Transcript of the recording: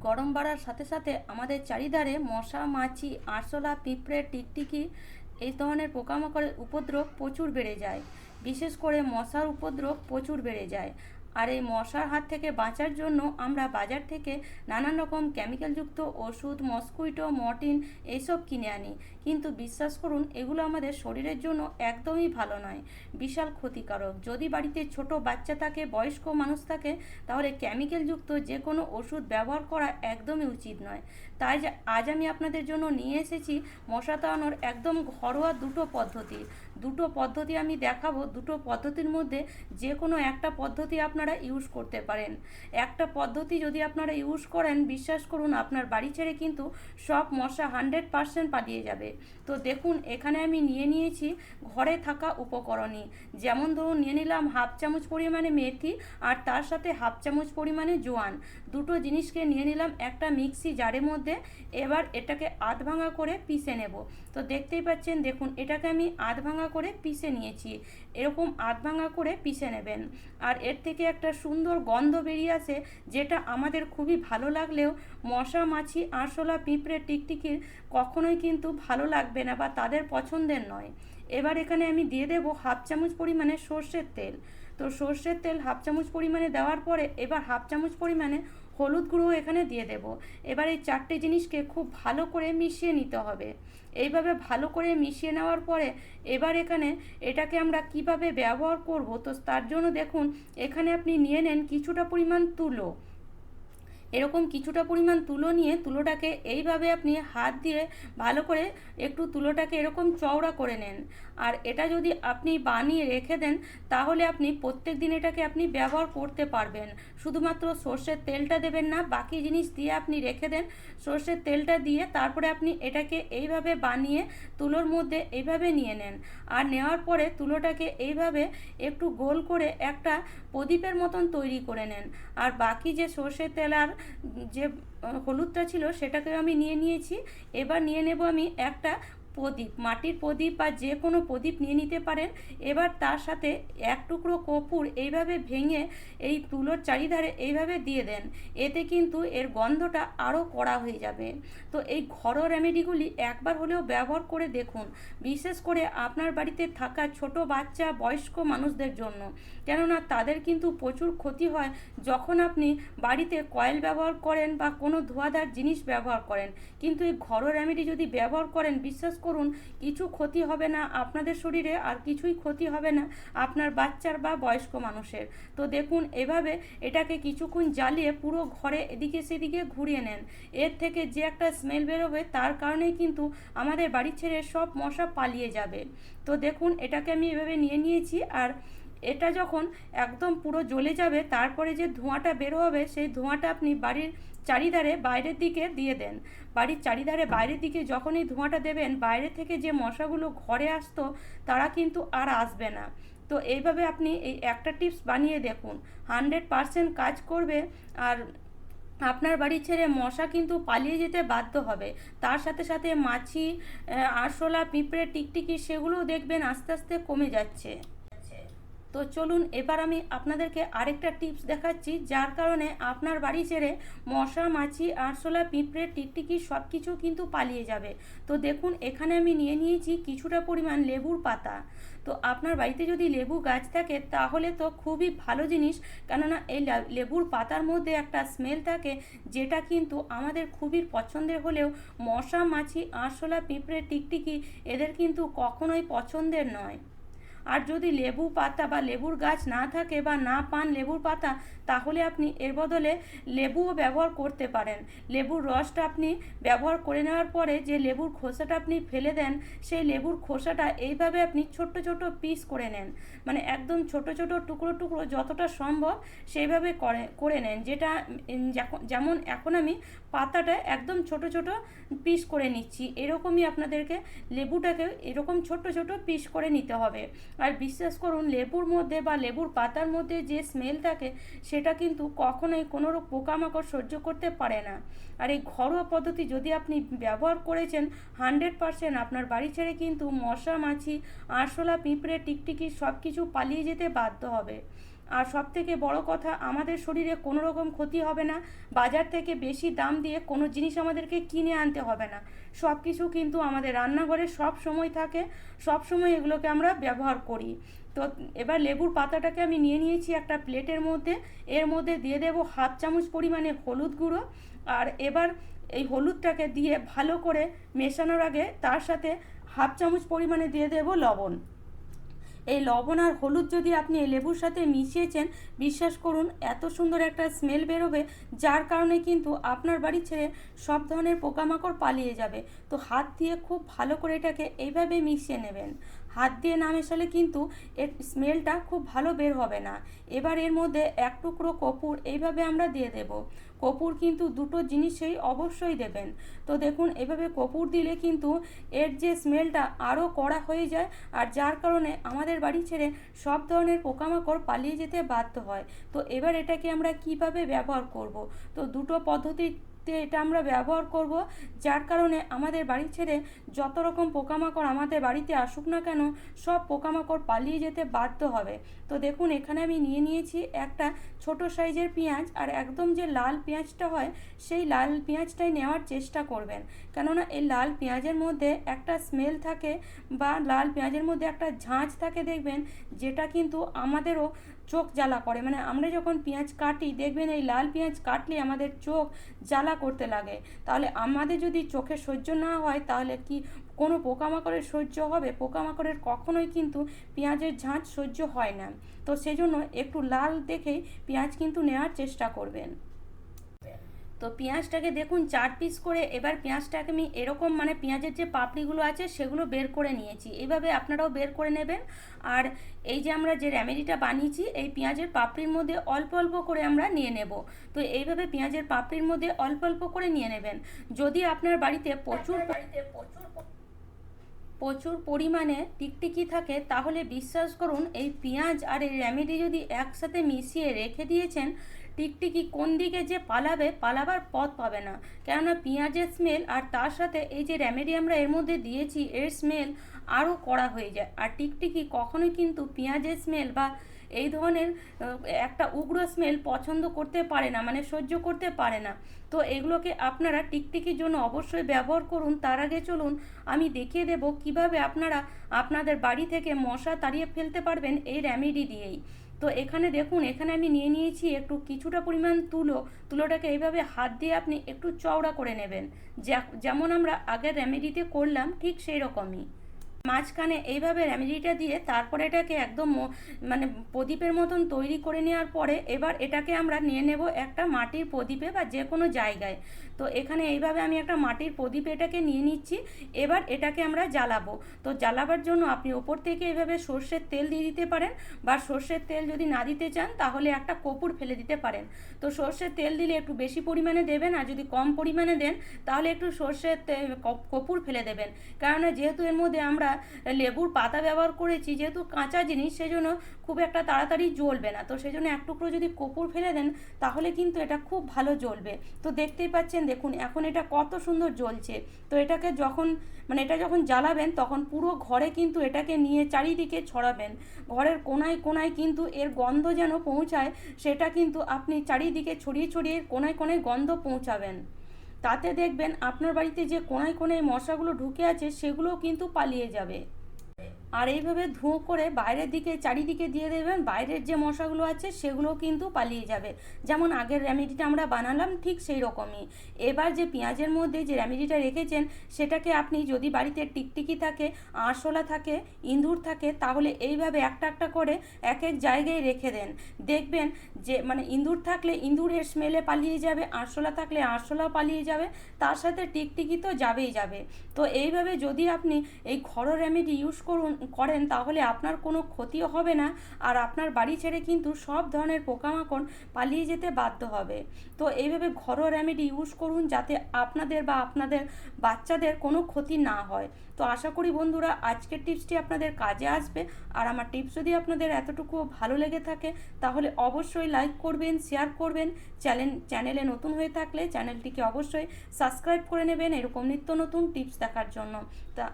গরম বাড়ার সাথে সাথে আমাদের চারিধারে মশা, মাছি, আরশোলা, পিঁপড়ে, টিকটিকি এই ধরনের পোকামাকড়ের উপদ্রব প্রচুর বেড়ে যায়। বিশেষ করে মশার উপদ্রব প্রচুর বেড়ে যায়। আর এই মশার হাত থেকে বাঁচার জন্য আমরা বাজার থেকে নানান রকম কেমিক্যালযুক্ত ওষুধ, মসকুইটো, মর্টিন এইসব কিনে আনি। কিন্তু বিশ্বাস করুন, এগুলো আমাদের শরীরের জন্য একদমই ভালো নয়, বিশাল ক্ষতিকারক। যদি বাড়িতে ছোট বাচ্চা থাকে, বয়স্ক মানুষ থাকে, তাহলে কেমিক্যালযুক্ত যে কোনো ওষুধ ব্যবহার করা একদমই উচিত নয়। তাই আজ আমি আপনাদের জন্য নিয়ে এসেছি মশা তাড়ানোর একদম ঘরোয়া দুটো পদ্ধতি আমি দেখাবো। দুটো পদ্ধতির মধ্যে যে কোনো একটা পদ্ধতি আপনারা ইউজ করতে পারেন। একটা পদ্ধতি যদি আপনারা ইউজ করেন, বিশ্বাস করুন আপনার বাড়ি ছেড়ে কিন্তু সব মশা 100% পালিয়ে যাবে। তো দেখুন, এখানে আমি নিয়ে নিয়েছি ঘরে থাকা উপকরণই। যেমন ধরুন, নিয়ে নিলাম হাফ চামচ পরিমাণে মেথি আর তার সাথে হাফ চামচ পরিমাণে জোয়ান। দুটো জিনিসকে নিয়ে নিলাম একটা মিক্সি জারের মধ্যে। এবার এটাকে আধ ভাঙা করে পিষে নেব। তো দেখতেই পাচ্ছেন, দেখুন এটাকে আমি আধ ভাঙা করে পিষে নিয়েছি। এরকম আধ ভাঙা করে পিষে নেবেন। আর এর থেকে একটা সুন্দর গন্ধ বেরিয়ে আসে, যেটা আমাদের খুবই ভালো লাগলেও মশা, মাছি, আরশোলা, পিঁপড়ে, টিকটিকির কখনোই কিন্তু ভালো লাগবে না বা তাদের পছন্দের নয়। এবার এখানে আমি দিয়ে দেব হাফ চামচ পরিমাণে সর্ষের তেল। তো সর্ষের তেল হাফ চামচ পরিমাণে দেওয়ার পরে এবার হাফ চামচ পরিমাণে হলুদ গুঁড়ো এখানে দিয়ে দেব। এবার এই চারটে জিনিসকে খুব ভালো করে মিশিয়ে নিতে হবে। এইভাবে ভালো করে মিশিয়ে নেওয়ার পরে এবার এখানে এটাকে আমরা কিভাবে ব্যবহার করব, তো তার জন্য দেখুন এখানে আপনি নিয়ে নেন কিছুটা পরিমাণ তুলো। এরকম কিছুটা পরিমাণ তুলো নিয়ে তুলোটাকে এইভাবে আপনি হাত দিয়ে ভালো করে একটু তুলোটাকে এরকম চওড়া করে নেন। আর এটা যদি আপনি বানিয়ে রেখে দেন, তাহলে আপনি প্রত্যেক দিন এটাকে আপনি ব্যবহার করতে পারবেন। শুধুমাত্র সর্ষের তেলটা দেবেন না, বাকি জিনিস দিয়ে আপনি রেখে দেন। সর্ষের তেলটা দিয়ে তারপরে আপনি এটাকে এইভাবে বানিয়ে তুলোর মধ্যে এইভাবে নিয়ে নেন। আর নেওয়ার পরে তুলোটাকে এইভাবে একটু গোল করে একটা প্রদীপের মতন তৈরি করে নেন। আর বাকি যে সর্ষের তেল আর যে হলুদটা ছিল সেটাকেও আমি নিয়ে নিয়েছি। এবার নিয়ে নেব আমি একটা প্রদীপ, মাটির প্রদীপ বা যে কোনো প্রদীপ নিয়ে নিতে পারেন। এবার তার সাথে এক টুকরো কর্পূর এইভাবে ভেঙে এই তুলোর চারিধারে এইভাবে দিয়ে দেন। এতে কিন্তু এর গন্ধটা আরও কড়া হয়ে যাবে। তো এই ঘরোয়া রেমেডিগুলি একবার হলেও ব্যবহার করে দেখুন, বিশেষ করে আপনার বাড়িতে থাকা ছোট বাচ্চা, বয়স্ক মানুষদের জন্য। কেননা তাদের কিন্তু প্রচুর ক্ষতি হয় যখন আপনি বাড়িতে কয়েল ব্যবহার করেন বা কোনো ধোঁয়াদার জিনিস ব্যবহার করেন। কিন্তু এই ঘরোয়া রেমেডি যদি ব্যবহার করেন, বিশ্বাস করুন কিছু ক্ষতি হবে না আপনাদের শরীরে, আর কিছুই ক্ষতি হবে না আপনার বাচ্চার বা বয়স্ক মানুষের। তো দেখুন এভাবে এটাকে কিছুক্ষণ জ্বালিয়ে পুরো ঘরে এদিকে সেদিকে ঘুরিয়ে নেন। এর থেকে যে একটা স্মেল বেরোবে, তার কারণেই কিন্তু আমাদের বাড়ি ছেড়ে সব মশা পালিয়ে যাবে। তো দেখুন এটাকে আমি এভাবে নিয়ে নিয়েছি। আর এটা যখন একদম পুরো জ্বলে যাবে, তারপরে যে ধোঁয়াটা বের হবে, সেই ধোঁয়াটা আপনি বাড়ির চারিধারে বাইরের দিকে দিয়ে দেন। বাড়ির চারিধারে বাইরের দিকে যখন এই ধোঁয়াটা দেবেন, বাইরে থেকে যে মশাগুলো ঘরে আসতো তারা কিন্তু আর আসবে না। তো এইভাবে আপনি এই একটা টিপস বানিয়ে দেখুন, 100% কাজ করবে। আর আপনার বাড়ি ছেড়ে মশা কিন্তু পালিয়ে যেতে বাধ্য হবে। তার সাথে সাথে মাছি, আরশোলা, পিঁপড়ে, টিকটিকি সেগুলোও দেখবেন আস্তে আস্তে কমে যাচ্ছে। তো চলুন এবার আমি আপনাদেরকে আরেকটা টিপস দেখাচ্ছি, যার কারণে আপনার বাড়ি ছেড়ে মশা, মাছি, আরশোলা, পিঁপড়ে, টিকটিকি সব কিছু কিন্তু পালিয়ে যাবে। তো দেখুন এখানে আমি নিয়ে নিয়েছি কিছুটা পরিমাণ লেবুর পাতা। তো আপনার বাড়িতে যদি লেবু গাছ থাকে তাহলে তো খুবই ভালো জিনিস, কেননা এই লেবুর পাতার মধ্যে একটা স্মেল থাকে, যেটা কিন্তু আমাদের খুবই পছন্দের হলেও মশা, মাছি, আরশোলা, পিঁপড়ে, টিকটিকি এদের কিন্তু কখনোই পছন্দের নয়। আর যদি লেবু পাতা বা লেবুর গাছ না থাকে বা না পান লেবুর পাতা, তাহলে আপনি এর বদলে লেবুও ব্যবহার করতে পারেন। লেবুর রসটা আপনি ব্যবহার করে নেওয়ার পরে যে লেবুর খোসাটা আপনি ফেলে দেন, সেই লেবুর খোসাটা এইভাবে আপনি ছোট্ট ছোট পিস করে নেন। মানে একদম ছোট ছোট টুকরো টুকরো যতটা সম্ভব সেইভাবে করে নেন। যেটা যেমন এখন আমি পাতাটা একদম ছোট ছোট পিস করে নিচ্ছি, এরকমই আপনাদেরকে লেবুটাকে এরকম ছোট ছোট পিস করে নিতে হবে। আর বিশ্বাস করুন, লেবুর মধ্যে বা লেবুর পাতার মধ্যে যে স্মেল থাকে, সেটা কিন্তু কখনোই কোনো পোকামাকড় সহ্য করতে পারে না। আর এই ঘরোয়া পদ্ধতি যদি আপনি ব্যবহার করেছেন, 100% আপনার বাড়ি ছেড়ে কিন্তু মশা, মাছি, আরশোলা, পিঁপড়ে, টিকটিকি সব কিছু পালিয়ে যেতে বাধ্য হবে। আর সব থেকে বড় কথা, আমাদের শরীরে কোনো রকম ক্ষতি হবে না। বাজার থেকে বেশি দাম দিয়ে কোনো জিনিস আমাদেরকে কিনে আনতে হবে না। সব কিছু কিন্তু আমাদের রান্নাঘরে সব সময় থাকে, সব সময় এগুলোকে আমরা ব্যবহার করি। তো এবার লেবুর পাতাটাকে আমি নিয়ে নিয়েছি একটা প্লেটের মধ্যে। এর মধ্যে দিয়ে দেবো হাফ চামচ পরিমাণে হলুদ গুঁড়ো। আর এবার এই হলুদটাকে দিয়ে ভালো করে মেশানোর আগে তার সাথে হাফ চামচ পরিমাণে দিয়ে দেবো লবণ। এই লবণ আর হলুদ যদি আপনি এই লেবুর সাথে মিশিয়েছেন, বিশ্বাস করুন এত সুন্দর একটা স্মেল বেরোবে, যার কারণে কিন্তু আপনার বাড়ি ছেড়ে সব ধরনের পোকামাকড় পালিয়ে যাবে। তো হাত দিয়ে খুব ভালো করে এটাকে এইভাবে মিশিয়ে নেবেন। হাত দিয়ে না মেশালে কিন্তু এর স্মেলটা খুব ভালো বের হবে না। এবার এর মধ্যে এক টুকরো কর্পূর এইভাবে আমরা দিয়ে দেব। কর্পূর কিন্তু দুটো জিনিসেই অবশ্যই দেবেন। তো দেখুন, এভাবে কর্পূর দিলে কিন্তু এর যে স্মেলটা আরও কড়া হয়ে যায়, আর যার কারণে আমাদের বাড়ি ছেড়ে সব ধরনের পোকামাকড় পালিয়ে যেতে বাধ্য হয়। তো এবার এটাকে আমরা কিভাবে ব্যবহার করব? তো দুটো পদ্ধতিতে এটা আমরা ব্যবহার করব, যার কারণে আমাদের বাড়ি ছেড়ে যত রকম পোকামাকড় আমাদের বাড়িতে আসুক না কেন, সব পোকামাকড় পালিয়ে যেতে বাধ্য হবে। তো দেখুন, এখানে আমি নিয়ে নিয়েছি একটা ছোট সাইজের পেঁয়াজ, আর একদম যে লাল পেঁয়াজটা হয় সেই লাল পেঁয়াজটাই নেওয়ার চেষ্টা করবেন। কেননা এই লাল পেঁয়াজের মধ্যে একটা স্মেল থাকে, বা লাল পেঁয়াজের মধ্যে একটা ঝাঁঝ থাকে দেখবেন, যেটা কিন্তু আমাদেরও চোখ জ্বালা করে। মানে আমরা যখন পেঁয়াজ কাটি দেখবেন এই লাল পেঁয়াজ কাটলে আমাদের চোখ জ্বালা করতে লাগে। তাহলে আমাদের যদি চোখে সহ্য না হয়, তাহলে কি কোনো পোকামাকড়ের সহ্য হবে? পোকামাকড়ের কখনোই কিন্তু পেঁয়াজের ঝাঁঝ সহ্য হয় না। তো সেজন্য একটু লাল দেখেই পেঁয়াজ কিন্তু নেওয়ার চেষ্টা করবেন। তো পেঁয়াজটাকে দেখুন 4 পিস করে, এবার পেঁয়াজটাকে আমি এরকম মানে পেঁয়াজের যে পাপড়িগুলো আছে সেগুলো বের করে নিয়েছি। এইভাবে আপনারাও বের করে নেবেন। আর এই যে আমরা যে রেমেডিটা বানিয়েছি, এই পেঁয়াজের পাপড়ির মধ্যে অল্প অল্প করে আমরা নিয়ে নেব। তো এইভাবে পেঁয়াজের পাপড়ির মধ্যে অল্প অল্প করে নিয়ে নেবেন। যদি আপনার বাড়িতে প্রচুর পরিমাণে টিকটিকি থাকে, তাহলে বিশ্বাস করুন এই পেঁয়াজ আর এই রেমেডি যদি একসাথে মিশিয়ে রেখে দিয়েছেন, টিকটিকি কোন দিকে যে পালাবে, পালাবার পথ পাবে না। কেননা পেঁয়াজের স্মেল আর তার সাথে এই যে রেমেডি আমরা এর মধ্যে দিয়েছি, এর স্মেল আরও কড়া হয়ে যায়। আর টিকটিকি কখনোই কিন্তু পেঁয়াজের স্মেল বা এই ধরনের একটা উগ্র স্মেল পছন্দ করতে পারে না, মানে সহ্য করতে পারে না। তো এগুলোকে আপনারা টিকটিকির জন্য অবশ্যই ব্যবহার করুন। তার আগে চলুন আমি দেখিয়ে দেব কিভাবে আপনারা আপনাদের বাড়ি থেকে মশা তাড়িয়ে ফেলতে পারবেন এই রেমেডি দিয়েই। তো এখানে দেখুন, এখানে আমি নিয়ে নিয়েছি একটু কিছুটা পরিমাণ তুলোটাকে এইভাবে হাত দিয়ে আপনি একটু চওড়া করে নেবেন, যেমন আমরা আগের রেমেডিতে করলাম ঠিক সেই রকমই। মাঝখানে এইভাবে রেমেডিটা দিয়ে তারপরে এটাকে একদম মানে প্রদীপের মতন তৈরি করে নেওয়ার পরে এবার এটাকে আমরা নিয়ে নেব একটা মাটির প্রদীপে বা যে কোনো জায়গায়। তো এখানে এইভাবে আমি একটা মাটির প্রদীপে এটাকে নিয়ে নিচ্ছি। এবার এটাকে আমরা জ্বালাবো। তো জ্বালাবার জন্য আপনি ওপর থেকে এইভাবে সর্ষের তেল দিয়ে দিতে পারেন, বা সর্ষের তেল যদি না দিতে চান তাহলে একটা কর্পূর ফেলে দিতে পারেন। তো সর্ষের তেল দিলে একটু বেশি পরিমাণে দেবেন, আর যদি কম পরিমাণে দেন তাহলে একটু সর্ষের কর্পূর ফেলে দেবেন। কারণ যেহেতু এর মধ্যে আমরা লেবুর পাতা ব্যবহার করেছি, যেহেতু কাঁচা জিনিস, সেজন্য খুব একটা তাড়াতাড়ি জ্বলবে না। তো সেজন্য এক টুকরো যদি কর্পূর ফেলে দেন তাহলে কিন্তু এটা খুব ভালো জ্বলবে। তো দেখতেই পাচ্ছেন, দেখুন এখন এটা কত সুন্দর জ্বলছে। তো এটাকে যখন এটা যখন জ্বালাবেন তখন পুরো ঘরে কিন্তু এটাকে নিয়ে চারিদিকে ছড়াবেন। ঘরের কোনায় কোনায় কিন্তু এর গন্ধ যেন পৌঁছায়, সেটা কিন্তু আপনি চারিদিকে ছড়িয়ে ছড়িয়ে কোনায় কোনায় গন্ধ পৌঁছাবেন। তাতে দেখবেন আপনার বাড়িতে যে কোনায় কোনায় মশাগুলো ঢুকে আছে সেগুলোও কিন্তু পালিয়ে যাবে। আর এইভাবে ধোঁ করে বাইরের দিকে চারিদিকে দিয়ে দেবেন, বাইরের যে মশাগুলো আছে সেগুলোও কিন্তু পালিয়ে যাবে। যেমন আগের রেমেডিটা আমরা বানালাম ঠিক সেই রকমই। এবার যে পেঁয়াজের মধ্যে যে রেমেডিটা রেখেছেন সেটাকে আপনি যদি বাড়িতে টিকটিকি থাকে, আরশোলা থাকে, ইঁদুর থাকে, তাহলে এইভাবে একটা একটা করে এক এক জায়গায় রেখে দেন। দেখবেন যে ইঁদুর থাকলে ইঁদুরের স্মেলে পালিয়ে যাবে, আরশোলা থাকলে আরশোলাও পালিয়ে যাবে, তার সাথে টিকটিকি তো যাবেই যাবে। তো এইভাবে যদি আপনি এই ঘরোয়া রেমেডি ইউজ করেন তাহলে আপনার কোনো ক্ষতিও হবে না, আর আপনার বাড়ি ছেড়ে কিন্তু সব ধরনের পোকামাকড় পালিয়ে যেতে বাধ্য হবে। তো এইভাবে ঘরোয়া রেমেডি ইউজ করুন, যাতে আপনাদের বা আপনাদের বাচ্চাদের কোনো ক্ষতি না হয়। তো আশা করি বন্ধুরা আজকের টিপসটি আপনাদের কাজে আসবে। আর আমার টিপস যদি আপনাদের এতটুকু ভালো লেগে থাকে তাহলে অবশ্যই লাইক করবেন, শেয়ার করবেন। চ্যানেলে নতুন হয়ে থাকলে চ্যানেলটিকে অবশ্যই সাবস্ক্রাইব করে নেবেন এরকম নিত্য নতুন টিপস দেখার জন্য। তা